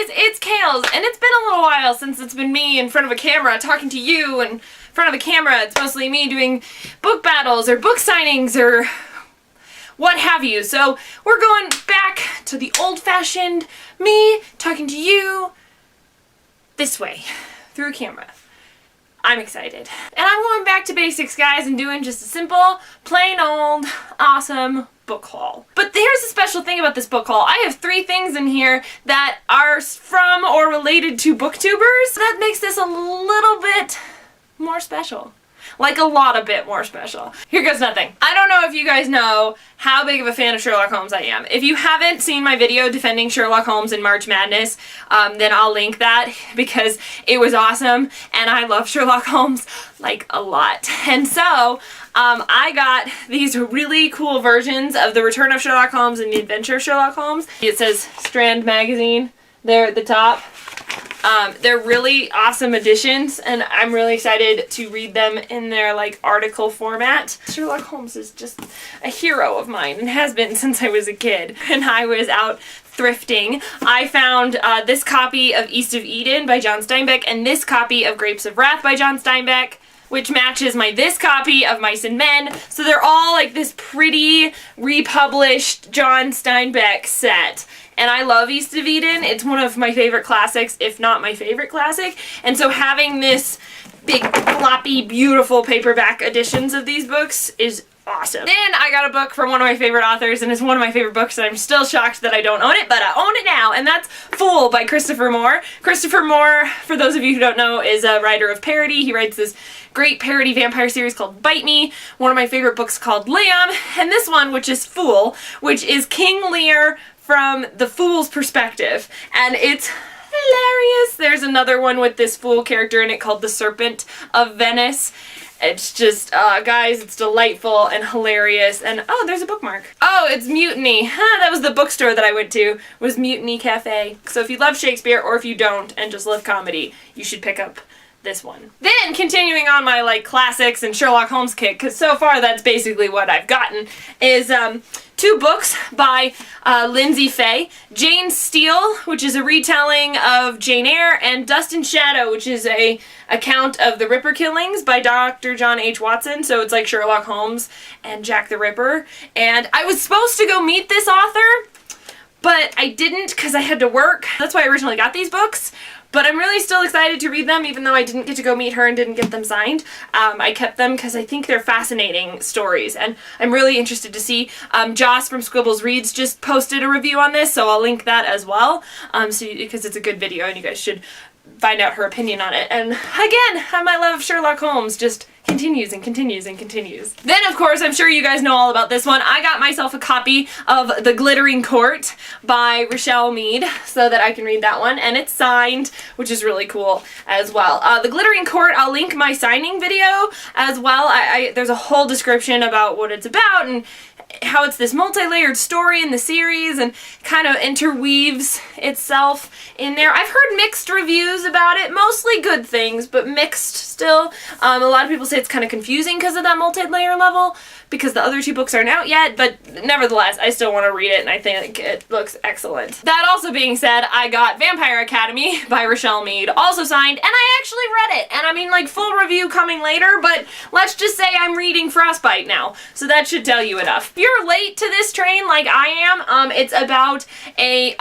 guys, it's Kales, and it's been a little while since it's been me in front of a camera talking to you, and in front of a camera it's mostly me doing book battles or book signings or what have you. So we're going back to the old-fashioned me talking to you this way, through a camera. I'm excited. And I'm going back to basics, guys, and doing just a simple, plain old, awesome book haul. But there's a special thing about this book haul. I have 3 things in here that are from or related to booktubers. That makes this a little bit more special. Like a lot of bit more special. Here goes nothing. I don't know if you guys know how big of a fan of Sherlock Holmes I am. If you haven't seen my video defending Sherlock Holmes in March Madness, then I'll link that because it was awesome and I love Sherlock Holmes like a lot. And so I got these really cool versions of The Return of Sherlock Holmes and The Adventure of Sherlock Holmes. It says Strand Magazine there at the top. They're really awesome editions, and I'm really excited to read them in their, like, article format. Sherlock Holmes is just a hero of mine, and has been since I was a kid. And I was out thrifting. I found this copy of East of Eden by John Steinbeck, and this copy of Grapes of Wrath by John Steinbeck, which matches this copy of Mice and Men. So they're all, like, this pretty, republished John Steinbeck set. And I love East of Eden. It's one of my favorite classics, if not my favorite classic. And so having this big, floppy, beautiful paperback editions of these books is awesome. Then I got a book from one of my favorite authors, and it's one of my favorite books, and I'm still shocked that I don't own it, but I own it now, and that's Fool by Christopher Moore. Christopher Moore, for those of you who don't know, is a writer of parody. He writes this great parody vampire series called Bite Me, one of my favorite books called Liam, and this one, which is Fool, which is King Lear from the Fool's perspective, and it's hilarious. There's another one with this Fool character in it called The Serpent of Venice. It's just, guys, it's delightful and hilarious, and oh, there's a bookmark. Oh, it's Mutiny. That was the bookstore that I went to, was Mutiny Cafe. So if you love Shakespeare, or if you don't and just love comedy, you should pick up this one. Then, continuing on my, like, classics and Sherlock Holmes kick, because so far that's basically what I've gotten, is 2 books by Lindsay Fay. Jane Steele, which is a retelling of Jane Eyre, and Dust and Shadow, which is a account of the Ripper killings by Dr. John H. Watson. So it's like Sherlock Holmes and Jack the Ripper. And I was supposed to go meet this author, but I didn't because I had to work. That's why I originally got these books. But I'm really still excited to read them, even though I didn't get to go meet her and didn't get them signed. I kept them because I think they're fascinating stories, and I'm really interested to see. Joss from Squibbles Reads just posted a review on this, so I'll link that as well, because it's a good video and you guys should find out her opinion on it. And again, my love of Sherlock Holmes just continues and continues and continues. Then, of course, I'm sure you guys know all about this one. I got myself a copy of The Glittering Court by Rochelle Mead so that I can read that one, and it's signed, which is really cool as well. The Glittering Court, I'll link my signing video as well. There's a whole description about what it's about and how it's this multi-layered story in the series and kind of interweaves itself in there. I've heard mixed reviews about it, mostly good things, but mixed still. A lot of people say it's kind of confusing because of that multi-layer level, because the other 2 books aren't out yet, but nevertheless, I still want to read it, and I think it looks excellent. That also being said, I got Vampire Academy by Rochelle Mead, also signed, and I actually read it, and I mean, like, full review coming later, but let's just say I'm reading Frostbite now, so that should tell you enough. If you're late to this train like I am, it's about a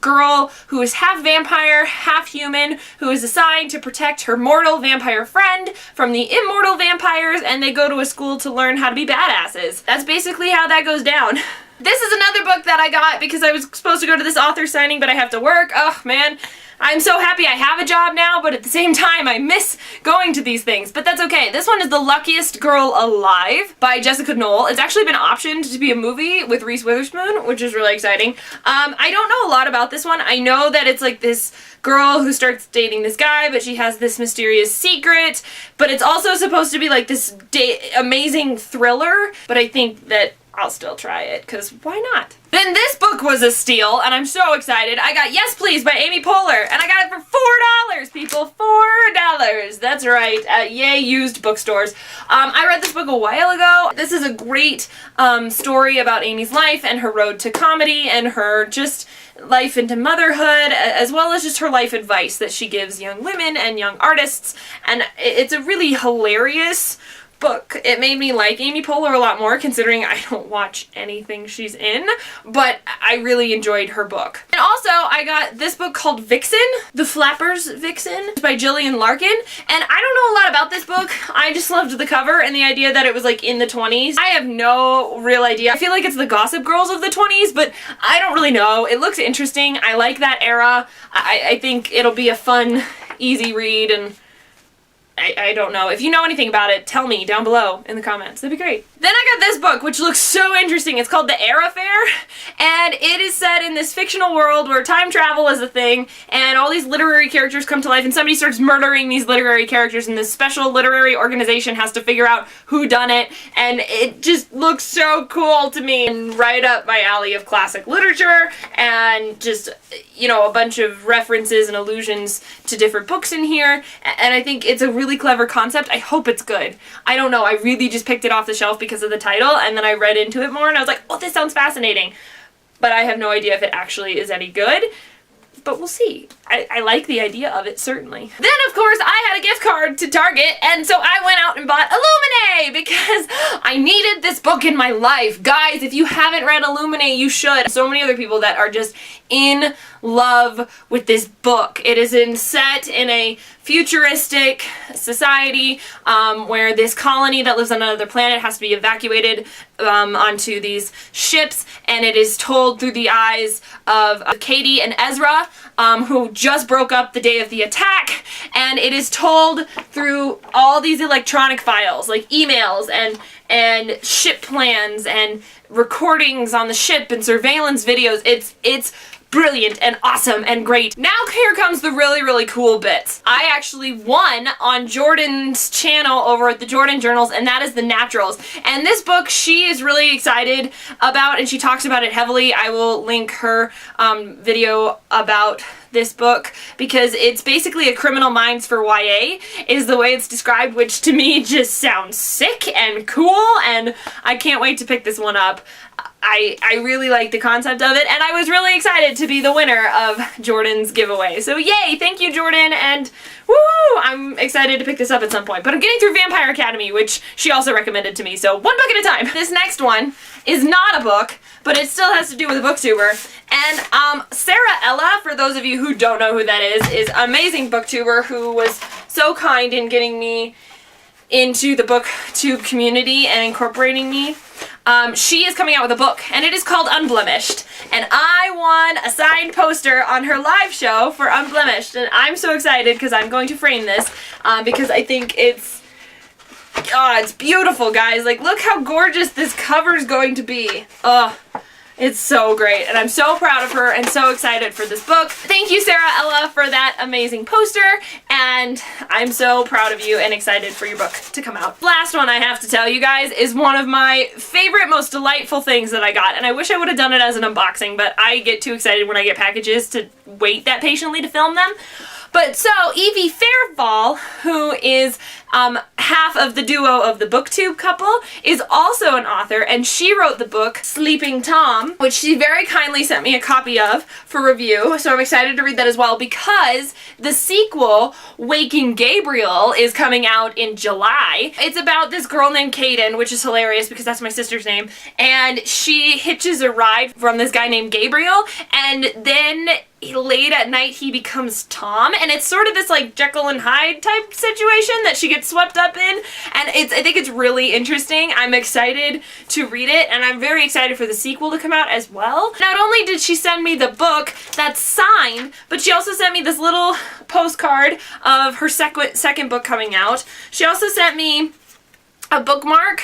girl who is half vampire, half human, who is assigned to protect her mortal vampire friend from the immortal vampires, and they go to a school to learn how to be badasses. That's basically how that goes down. This is another book that I got because I was supposed to go to this author signing, but I have to work. Oh, man. I'm so happy I have a job now, but at the same time, I miss going to these things. But that's okay. This one is The Luckiest Girl Alive by Jessica Knoll. It's actually been optioned to be a movie with Reese Witherspoon, which is really exciting. I don't know a lot about this one. I know that it's like this girl who starts dating this guy, but she has this mysterious secret. But it's also supposed to be like this amazing thriller. But I think that I'll still try it, because why not? Then this book was a steal, and I'm so excited. I got Yes Please by Amy Poehler, and I got it for $4, people. $4. That's right, at Yay Used Bookstores. I read this book a while ago. This is a great story about Amy's life and her road to comedy and her just life into motherhood, as well as just her life advice that she gives young women and young artists. And it's a really hilarious book. It made me like Amy Poehler a lot more, considering I don't watch anything she's in, but I really enjoyed her book. And also, I got this book called Vixen, The Flapper's Vixen, by Gillian Larkin, and I don't know a lot about this book. I just loved the cover and the idea that it was like in the 20s. I have no real idea. I feel like it's the Gossip Girls of the 20s, but I don't really know. It looks interesting. I like that era. I think it'll be a fun, easy read, and I don't know. If you know anything about it, tell me down below in the comments. That'd be great. Then I got this book, which looks so interesting. It's called The Eyre Affair, and it is set in this fictional world where time travel is a thing, and all these literary characters come to life, and somebody starts murdering these literary characters, and this special literary organization has to figure out who done it, and it just looks so cool to me, and right up my alley of classic literature, and just, you know, a bunch of references and allusions to different books in here, and I think it's a really clever concept. I hope it's good. I don't know. I really just picked it off the shelf because of the title, and then I read into it more, and I was like, oh, this sounds fascinating. But I have no idea if it actually is any good. But we'll see. I like the idea of it, certainly. Then, of course, I had a gift card to Target, and so I went out and bought Illuminate because I needed this book in my life. Guys, if you haven't read Illuminate, you should. So many other people that are just in love with this book. It is set in a futuristic society where this colony that lives on another planet has to be evacuated onto these ships, and it is told through the eyes of Katie and Ezra, who just broke up the day of the attack, and it is told through all these electronic files, like emails and ship plans and recordings on the ship and surveillance videos. It's brilliant and awesome and great. Now here comes the really, really cool bits. I actually won on Jordan's channel over at the Jordan Journals, and that is The Naturals. And this book she is really excited about, and she talks about it heavily. I will link her video about this book because it's basically a Criminal Minds for YA is the way it's described, which to me just sounds sick and cool, and I can't wait to pick this one up. I really like the concept of it, and I was really excited to be the winner of Jordan's giveaway. So yay, thank you, Jordan, and woo! I'm excited to pick this up at some point. But I'm getting through Vampire Academy, which she also recommended to me, so one book at a time. This next one is not a book, but it still has to do with a booktuber. And Sara Ella, for those of you who don't know who that is an amazing booktuber who was so kind in getting me into the booktube community and incorporating me. She is coming out with a book, and it is called Unblemished, and I won a signed poster on her live show for Unblemished, and I'm so excited because I'm going to frame this because I think it's beautiful, guys. Like, look how gorgeous this cover is going to be. It's so great, and I'm so proud of her and so excited for this book. Thank you, Sara Ella, for that amazing poster, and I'm so proud of you and excited for your book to come out. Last one I have to tell you guys is one of my favorite, most delightful things that I got, and I wish I would have done it as an unboxing, but I get too excited when I get packages to wait that patiently to film them. But so, Evie Fairfall, who is half of the duo of the Booktube Couple, is also an author, and she wrote the book Sleeping Tom, which she very kindly sent me a copy of for review, so I'm excited to read that as well because the sequel, Waking Gabriel, is coming out in July. It's about this girl named Kaden, which is hilarious because that's my sister's name, and she hitches a ride from this guy named Gabriel, and then late at night he becomes Tom, and it's sort of this like Jekyll and Hyde type situation that she gets swept up in, and I think it's really interesting. I'm excited to read it, and I'm very excited for the sequel to come out as well. Not only did she send me the book that's signed, but she also sent me this little postcard of her second book coming out. She also sent me a bookmark,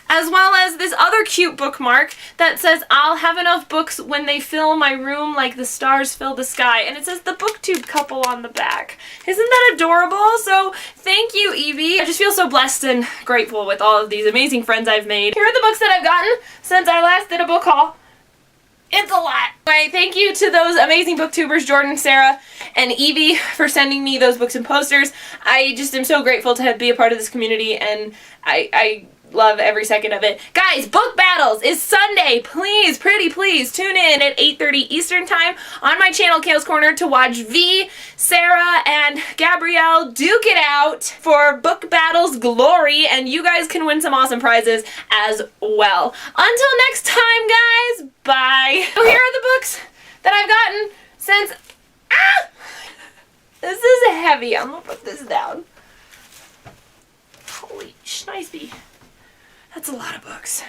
as well as this other cute bookmark that says, "I'll have enough books when they fill my room like the stars fill the sky." And it says the Booktube Couple on the back. Isn't that adorable? So thank you, Evie. I just feel so blessed and grateful with all of these amazing friends I've made. Here are the books that I've gotten since I last did a book haul. It's a lot. Anyway, thank you to those amazing booktubers, Jordan, Sara, and Evie, for sending me those books and posters. I just am so grateful to be a part of this community, and I love every second of it. Guys, Book Battles is Sunday. Please, pretty please, tune in at 8:30 Eastern Time on my channel, KalesKorner, to watch V, Sara, and Gabrielle duke it out for Book Battles glory, and you guys can win some awesome prizes as well. Until next time, guys, bye. So here are the books that I've gotten since... This is heavy. I'm gonna put this down. Holy schneisby. That's a lot of books.